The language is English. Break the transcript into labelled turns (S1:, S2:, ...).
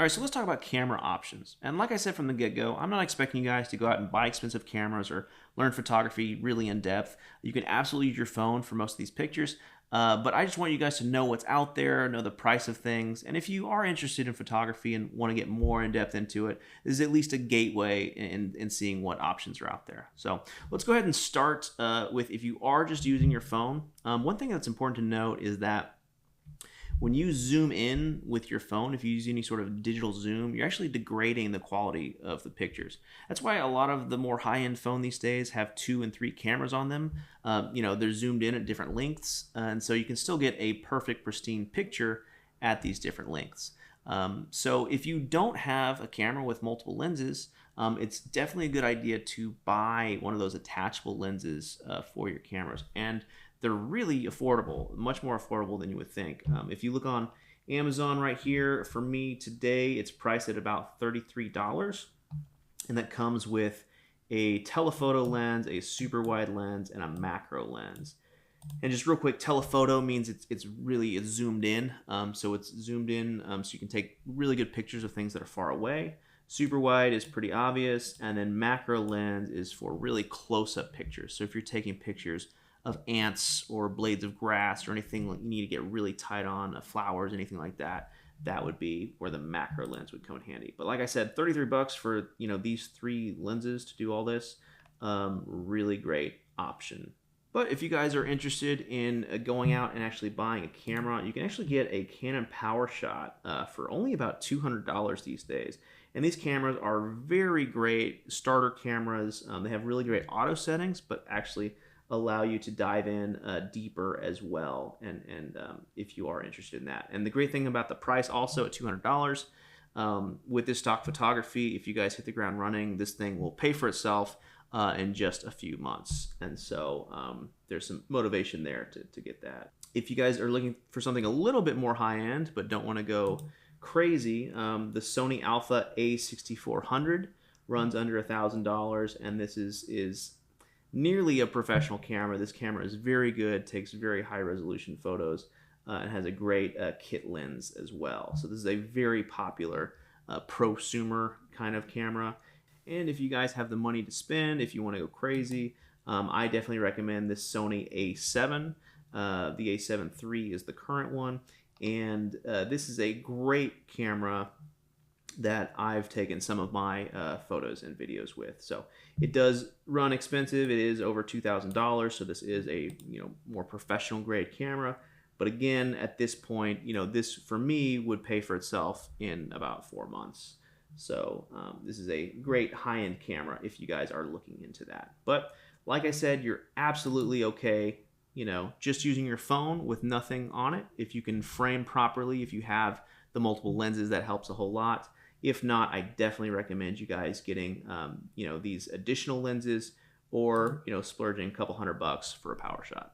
S1: All right, so let's talk about camera options. And like I said from the get-go, I'm not expecting you guys to go out and buy expensive cameras or learn photography really in depth. You can absolutely use your phone for most of these pictures, but I just want you guys to know what's out there, know the price of things, and if you are interested in photography and want to get more in depth into it, this is at least a gateway in seeing what options are out there. So let's go ahead and start with if you are just using your phone. One thing that's important to note is that when you zoom in with your phone, if you use any sort of digital zoom, you're actually degrading the quality of the pictures. That's why a lot of the more high-end phone these days have 2 and 3 cameras on them. They're zoomed in at different lengths, and so you can still get a perfect, pristine picture at these different lengths. So if you don't have a camera with multiple lenses, it's definitely a good idea to buy one of those attachable lenses for your cameras. And they're really affordable, much more affordable than you would think. If you look on Amazon right here, for me today, it's priced at about $33. And that comes with a telephoto lens, a super wide lens, and a macro lens. And just real quick, telephoto means it's zoomed in. So it's zoomed in so you can take really good pictures of things that are far away. Super wide is pretty obvious. And then macro lens is for really close-up pictures. So if you're taking pictures of ants or blades of grass or anything you need to get really tight on, flowers, anything like that, that would be where the macro lens would come in handy. But like I said, 33 bucks for these 3 lenses to do all this, really great option. But if you guys are interested in going out and actually buying a camera, you can actually get a Canon PowerShot for only about $200 these days. And these cameras are very great starter cameras. They have really great auto settings, but actually allow you to dive in deeper as well, and if you are interested in that. And the great thing about the price also at $200, with this stock photography, if you guys hit the ground running, this thing will pay for itself in just a few months. And so there's some motivation there to get that. If you guys are looking for something a little bit more high-end but don't want to go crazy, the Sony Alpha A6400 runs under $1,000, and this is nearly a professional camera. This camera is very good, takes very high resolution photos, and has a great kit lens as well. So this is a very popular prosumer kind of camera. And if you guys have the money to spend, if you want to go crazy, I definitely recommend this Sony A7. The A7 III is the current one, and this is a great camera that I've taken some of my photos and videos with. So it does run expensive. It is over $2,000. So this is a more professional grade camera. But again, at this point, this for me would pay for itself in about 4 months. So this is a great high-end camera if you guys are looking into that. But like I said, you're absolutely okay, just using your phone with nothing on it. If you can frame properly, if you have the multiple lenses, that helps a whole lot. If not, I definitely recommend you guys getting, these additional lenses or, splurging a couple $100 for a PowerShot.